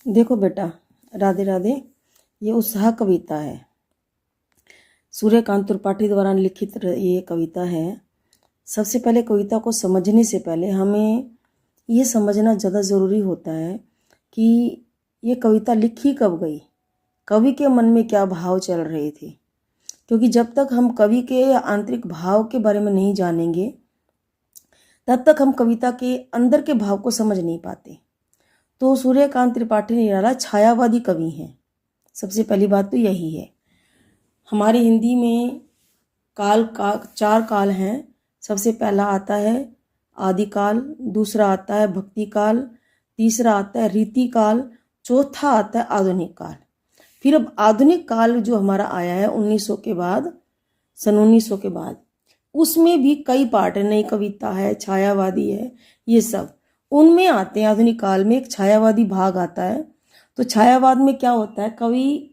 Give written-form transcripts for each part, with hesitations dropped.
देखो बेटा, राधे राधे। ये उत्साह कविता है, सूर्यकांत त्रिपाठी द्वारा लिखित ये कविता है। सबसे पहले कविता को समझने से पहले हमें ये समझना ज़्यादा ज़रूरी होता है कि ये कविता लिखी कब गई, कवि के मन में क्या भाव चल रहे थे। क्योंकि जब तक हम कवि के आंतरिक भाव के बारे में नहीं जानेंगे तब तक हम कविता के अंदर के भाव को समझ नहीं पाते। तो सूर्यकांत त्रिपाठी निराला छायावादी कवि हैं। सबसे पहली बात तो यही है। हमारे हिंदी में काल का 4 काल हैं। सबसे पहला आता है आदिकाल, दूसरा आता है भक्ति काल, तीसरा आता है रीति काल, चौथा आता है आधुनिक काल। फिर अब आधुनिक काल जो हमारा आया है 1900 के बाद, सन 1900 के बाद, उसमें भी कई पार्ट है। नई कविता है, छायावादी है, ये सब उनमें आते हैं। आधुनिक काल में एक छायावादी भाग आता है। तो छायावाद में क्या होता है, कवि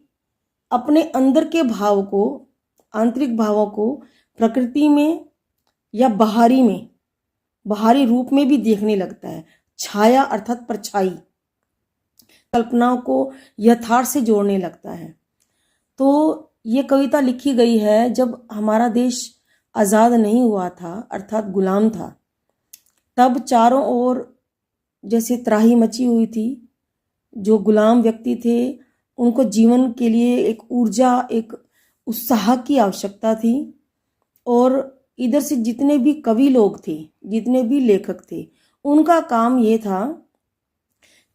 अपने अंदर के भाव को, आंतरिक भावों को प्रकृति में या बाहरी रूप में भी देखने लगता है। छाया अर्थात परछाई, कल्पनाओं को यथार्थ से जोड़ने लगता है। तो ये कविता लिखी गई है जब हमारा देश आज़ाद नहीं हुआ था, अर्थात गुलाम था। तब चारों ओर जैसे त्राही मची हुई थी। जो गुलाम व्यक्ति थे उनको जीवन के लिए एक ऊर्जा, एक उत्साह की आवश्यकता थी। और इधर से जितने भी कवि लोग थे, जितने भी लेखक थे, उनका काम ये था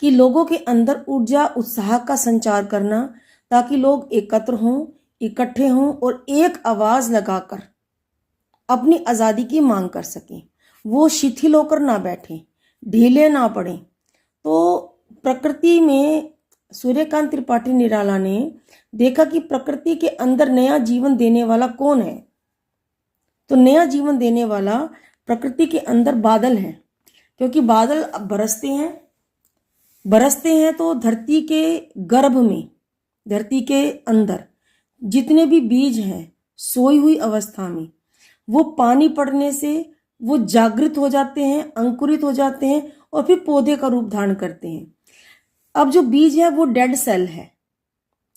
कि लोगों के अंदर ऊर्जा, उत्साह का संचार करना, ताकि लोग एकत्र हों, इकट्ठे हों और एक आवाज़ लगाकर अपनी आज़ादी की मांग कर सकें। वो शिथिल होकर ना बैठें, ढीले ना पड़ें। तो प्रकृति में सूर्यकांत त्रिपाठी निराला ने देखा कि प्रकृति के अंदर नया जीवन देने वाला कौन है। तो नया जीवन देने वाला प्रकृति के अंदर बादल है। क्योंकि बादल अब बरसते हैं तो धरती के गर्भ में, धरती के अंदर जितने भी बीज हैं सोई हुई अवस्था में, वो पानी पड़ने से वो जागृत हो जाते हैं, अंकुरित हो जाते हैं और फिर पौधे का रूप धारण करते हैं। अब जो बीज है वो डेड सेल है,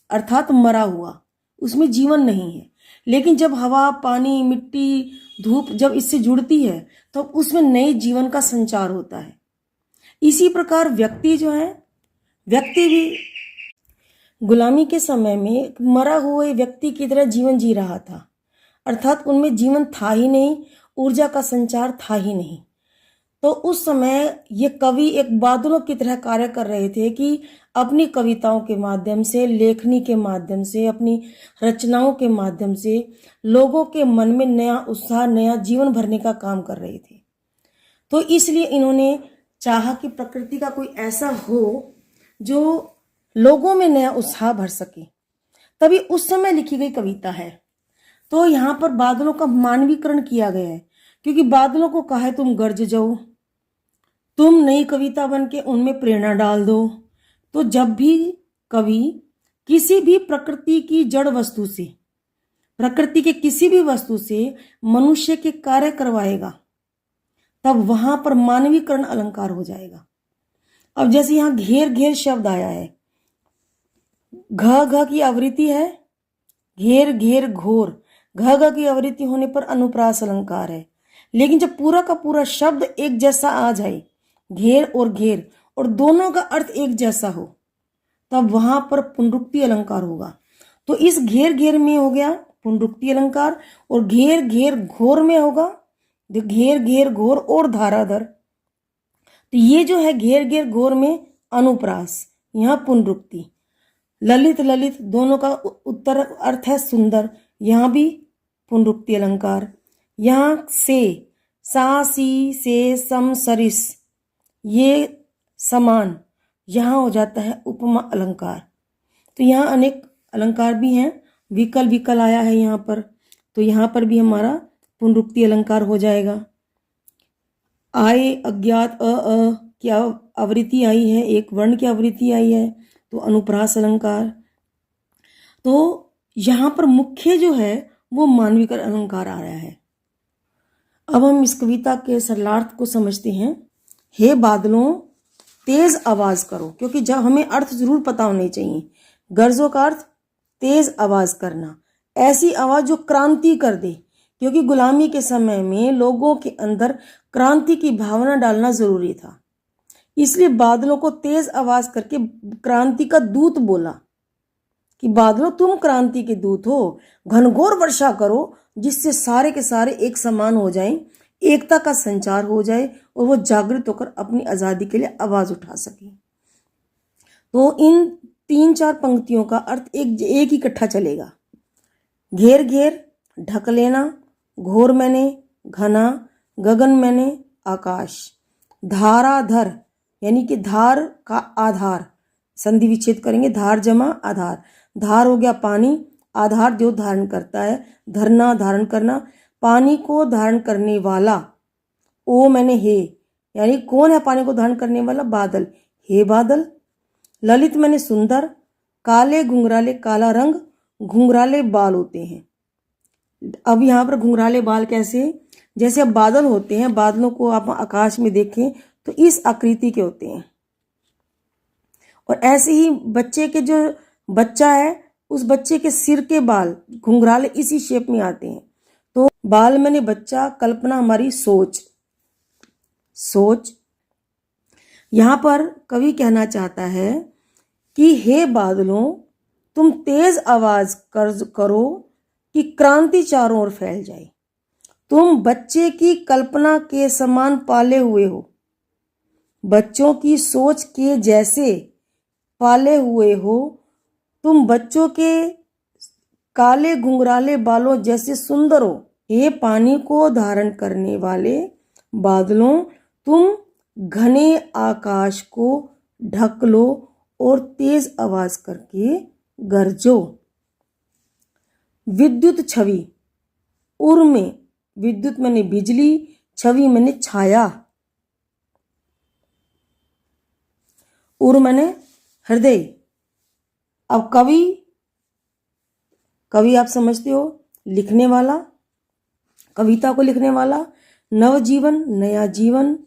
अर्थात मरा हुआ, उसमें जीवन नहीं है। लेकिन जब हवा, पानी, मिट्टी, धूप जब इससे जुड़ती है तो उसमें नए जीवन का संचार होता है। इसी प्रकार व्यक्ति जो है, व्यक्ति भी गुलामी के समय में मरा हुए व्यक्ति की तरह जीवन जी रहा था। अर्थात उनमें जीवन था ही नहीं, ऊर्जा का संचार था ही नहीं। तो उस समय ये कवि एक बादलों की तरह कार्य कर रहे थे कि अपनी कविताओं के माध्यम से, लेखनी के माध्यम से, अपनी रचनाओं के माध्यम से लोगों के मन में नया उत्साह, नया जीवन भरने का काम कर रहे थे। तो इसलिए इन्होंने चाहा कि प्रकृति का कोई ऐसा हो जो लोगों में नया उत्साह भर सके। तभी उस समय लिखी गई कविता है। तो यहाँ पर बादलों का मानवीकरण किया गया है, क्योंकि बादलों को कहा है तुम गरज जाओ, तुम नई कविता बन के उनमें प्रेरणा डाल दो। तो जब भी कवि किसी भी प्रकृति की जड़ वस्तु से, प्रकृति के किसी भी वस्तु से मनुष्य के कार्य करवाएगा, तब वहां पर मानवीकरण अलंकार हो जाएगा। अब जैसे यहाँ घेर घेर शब्द आया है, घ की आवृत्ति है, घेर घेर घोर, घ की आवृत्ति होने पर अनुप्रास अलंकार है। लेकिन जब पूरा का पूरा शब्द एक जैसा आ जाए, घेर और दोनों का अर्थ एक जैसा हो, तब वहां पर पुनरुक्ति अलंकार होगा। तो इस घेर घेर में हो गया पुनरुक्ति अलंकार, और घेर घेर घोर में होगा जो घेर घेर घोर और धाराधर। तो ये जो है घेर घेर घोर में अनुप्रास, यहाँ पुनरुक्ति। ललित ललित दोनों का उत्तर अर्थ है सुंदर, यहाँ भी पुनरुक्ति अलंकार। यहाँ से, सा सी से सम सरिस, ये समान, यहाँ हो जाता है उपमा अलंकार। तो यहाँ अनेक अलंकार भी हैं। विकल आया है यहाँ पर, तो यहाँ पर भी हमारा पुनरुक्ति अलंकार हो जाएगा। आए अज्ञात, की आवृत्ति आई है, एक वर्ण की आवृत्ति आई है, तो अनुप्रास अलंकार। तो यहाँ पर मुख्य जो है वो मानवीकरण अलंकार आ रहा है। अब हम इस कविता के सरलार्थ को समझते हैं। हे बादलों, तेज आवाज करो, क्योंकि जब हमें अर्थ जरूर पता होने चाहिए। गर्जों का अर्थ तेज आवाज करना, ऐसी आवाज जो क्रांति कर दे, क्योंकि गुलामी के समय में लोगों के अंदर क्रांति की भावना डालना जरूरी था। इसलिए बादलों को तेज आवाज करके क्रांति का दूत बोला कि बादलों तुम क्रांति के दूत हो, घनघोर वर्षा करो जिससे सारे के सारे एक समान हो जाएं, एकता का संचार हो जाए और वो जागृत होकर अपनी आजादी के लिए आवाज उठा सके। तो इन 3-4 पंक्तियों का अर्थ एक ही इकट्ठा चलेगा। घेर घेर, ढक लेना, घोर मैंने, घना, गगन मैंने, आकाश, धाराधर यानी कि धार का आधार, संधि विच्छेद करेंगे, धार जमा आधार, धार हो गया पानी, आधार जो धारण करता है, धरना धारण करना, पानी को धारण करने वाला, ओ मैंने हे, यानी कौन है पानी को धारण करने वाला? बादल, हे बादल। ललित मैंने सुंदर, काले घुंघराले, काला रंग, घुंघराले बाल होते हैं। अब यहाँ पर घुंघराले बाल कैसे? जैसे अब बादल होते हैं, बादलों को आप आकाश में देखें तो इस आकृति के होते हैं, और ऐसे ही बच्चे के जो बच्चा है उस बच्चे के सिर के बाल घुंघराले इसी शेप में आते हैं। तो बाल मैंने बच्चा, कल्पना हमारी सोच। यहां पर कवि कहना चाहता है कि हे बादलों तुम तेज आवाज करो कि क्रांति चारों ओर फैल जाए। तुम बच्चे की कल्पना के समान पाले हुए हो, बच्चों की सोच के जैसे पाले हुए हो, तुम बच्चों के काले घुंघराले बालों जैसे सुंदर हो। हे पानी को धारण करने वाले बादलों, तुम घने आकाश को ढक लो और तेज आवाज करके गरजो। विद्युत छवि, उर में विद्युत मैंने बिजली, छवि मैंने छाया, उर मैंने हृदय। अब कवि आप समझते हो, लिखने वाला, कविता को लिखने वाला, नवजीवन, नया जीवन।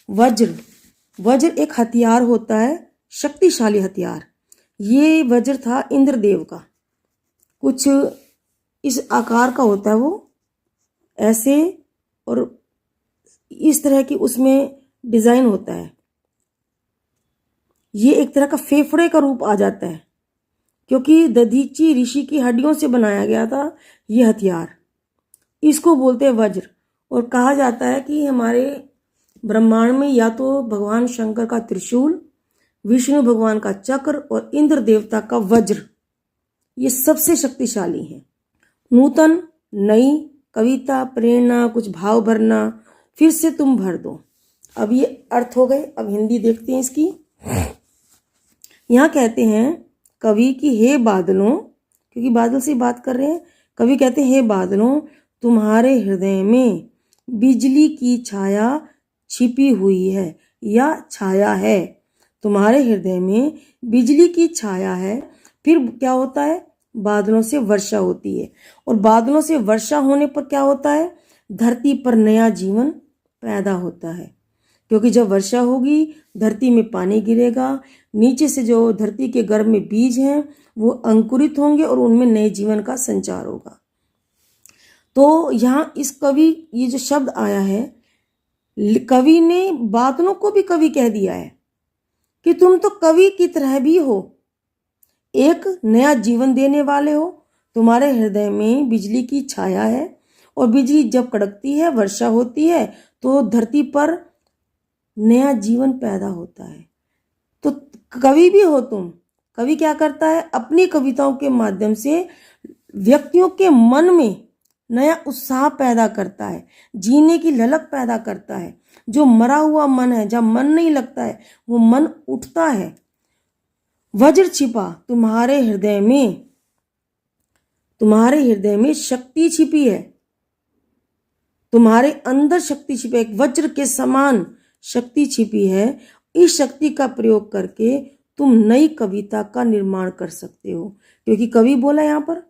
वज्र एक हथियार होता है, शक्तिशाली हथियार। ये वज्र था इंद्रदेव का, कुछ इस आकार का होता है वो, ऐसे और इस तरह की उसमें डिजाइन होता है। ये एक तरह का फेफड़े का रूप आ जाता है, क्योंकि दधीची ऋषि की हड्डियों से बनाया गया था ये हथियार। इसको बोलते हैं वज्र, और कहा जाता है कि हमारे ब्रह्मांड में या तो भगवान शंकर का त्रिशूल, विष्णु भगवान का चक्र और इंद्र देवता का वज्र, ये सबसे शक्तिशाली है। नूतन, नई, कविता, प्रेरणा, कुछ भाव भरना, फिर से तुम भर दो। अब ये अर्थ हो गए। अब हिंदी देखते हैं इसकी। यहाँ कहते हैं कवि की हे बादलों, क्योंकि बादल से बात कर रहे हैं, कवि कहते हैं हे बादलों तुम्हारे हृदय में बिजली की छाया छिपी हुई है या छाया है। तुम्हारे हृदय में बिजली की छाया है। फिर क्या होता है? बादलों से वर्षा होती है, और बादलों से वर्षा होने पर क्या होता है? धरती पर नया जीवन पैदा होता है, क्योंकि जब वर्षा होगी धरती में पानी गिरेगा, नीचे से जो धरती के गर्भ में बीज हैं वो अंकुरित होंगे और उनमें नए जीवन का संचार होगा। तो यहाँ इस कवि, ये जो शब्द आया है, कवि ने बादलों को भी कवि कह दिया है कि तुम तो कवि की तरह भी हो, एक नया जीवन देने वाले हो। तुम्हारे हृदय में बिजली की छाया है, और बिजली जब कड़कती है, वर्षा होती है, तो धरती पर नया जीवन पैदा होता है। तो कवि भी हो तुम। कवि क्या करता है? अपनी कविताओं के माध्यम से व्यक्तियों के मन में नया उत्साह पैदा करता है, जीने की ललक पैदा करता है। जो मरा हुआ मन है, जब मन नहीं लगता है, वो मन उठता है। वज्र छिपा तुम्हारे हृदय में, तुम्हारे हृदय में शक्ति छिपी है, तुम्हारे अंदर शक्ति छिपी है, एक वज्र के समान शक्ति छिपी है। इस शक्ति का प्रयोग करके तुम नई कविता का निर्माण कर सकते हो, क्योंकि कवि बोला यहाँ पर।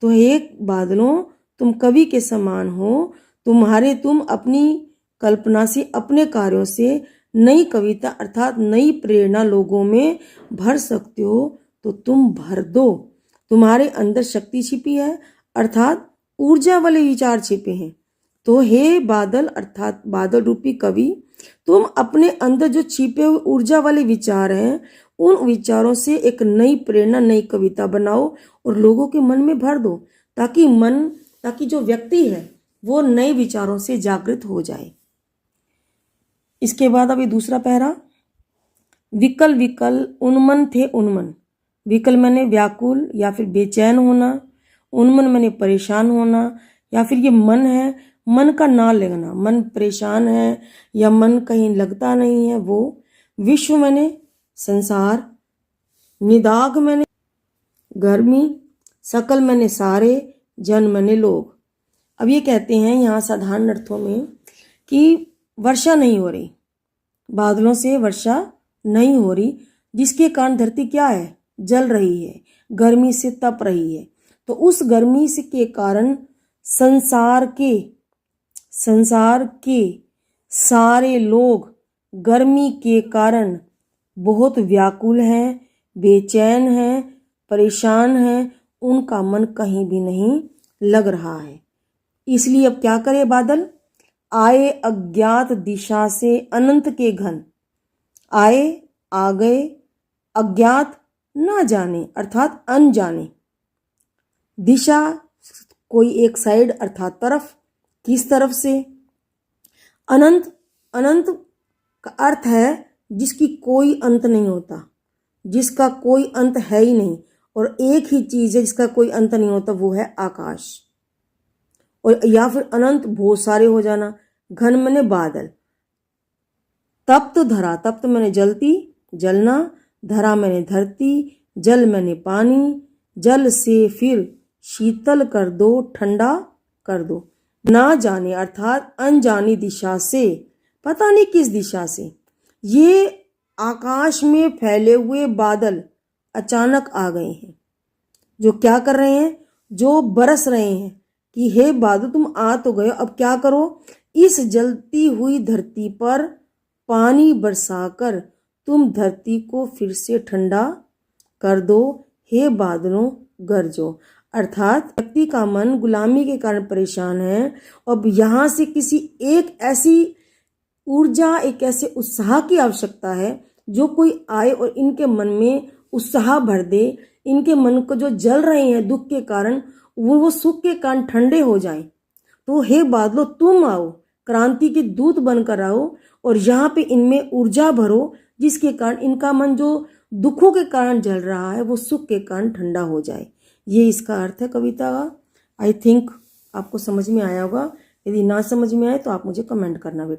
तो एक बादलों तुम कवि के समान हो, तुम अपनी कल्पना से, अपने कार्यों से नई कविता अर्थात नई प्रेरणा लोगों में भर सकते हो तो तुम भर दो। तुम्हारे अंदर शक्ति छिपी है अर्थात ऊर्जा वाले विचार छिपे हैं। तो हे बादल अर्थात बादल रूपी कवि, तुम अपने अंदर जो छिपे हुए ऊर्जा वाले विचार हैं उन विचारों से एक नई प्रेरणा नई कविता बनाओ और लोगों के मन में भर दो, ताकि जो व्यक्ति है वो नए विचारों से जागृत हो जाए। इसके बाद अभी दूसरा पैरा, विकल विकल उन्मन थे उन्मन। विकल मैंने व्याकुल या फिर बेचैन होना, उन्मन मैंने परेशान होना, या फिर ये मन है, मन का ना लगना, मन परेशान है या मन कहीं लगता नहीं है वो। विश्व मैंने संसार, निदाग मैंने गर्मी, सकल मैंने सारे, जन मैंने लोग। अब ये कहते हैं यहाँ साधारण अर्थों में कि वर्षा नहीं हो रही, बादलों से वर्षा नहीं हो रही, जिसके कारण धरती क्या है, जल रही है, गर्मी से तप रही है। तो उस गर्मी से के कारण संसार के सारे लोग गर्मी के कारण बहुत व्याकुल हैं, बेचैन हैं, परेशान हैं, उनका मन कहीं भी नहीं लग रहा है। इसलिए अब क्या करे बादल, आए अज्ञात दिशा से अनंत के घन। आए, आ गए, अज्ञात ना जाने अर्थात अनजाने, दिशा कोई एक साइड अर्थात तरफ, किस तरफ से, अनंत, अनंत का अर्थ है जिसकी कोई अंत नहीं होता, जिसका कोई अंत है ही नहीं, और एक ही चीज है जिसका कोई अंत नहीं होता, वो है आकाश। और या फिर अनंत बहुत सारे हो जाना। घन मैंने बादल, तप्त धरा, तप्त मैंने जलती जलना, धरा मैंने धरती, जल मैंने पानी, जल से फिर शीतल कर दो, ठंडा कर दो। ना जाने अर्थात अनजानी दिशा से, पता नहीं किस दिशा से ये आकाश में फैले हुए बादल अचानक आ गए हैं, जो क्या कर रहे हैं, जो बरस रहे हैं कि हे बादल तुम आ तो गए, अब क्या करो, इस जलती हुई धरती पर पानी बरसाकर तुम धरती को फिर से ठंडा कर दो, हे बादलों गरजो। अर्थात व्यक्ति का मन गुलामी के कारण परेशान है, अब यहाँ से किसी एक ऐसी ऊर्जा, एक ऐसे उत्साह की आवश्यकता है जो कोई आए और इनके मन में उत्साह भर दे, इनके मन को जो जल रहे हैं दुख के कारण वो सुख के कारण ठंडे हो जाएं। तो हे बादलों तुम आओ, क्रांति के दूत बनकर आओ और यहाँ पे इनमें ऊर्जा भरो, जिसके कारण इनका मन जो दुखों के कारण जल रहा है वो सुख के कारण ठंडा हो जाए। ये इसका अर्थ है कविता का। आई थिंक आपको समझ में आया होगा। यदि ना समझ में आए तो आप मुझे कमेंट करना बेटा।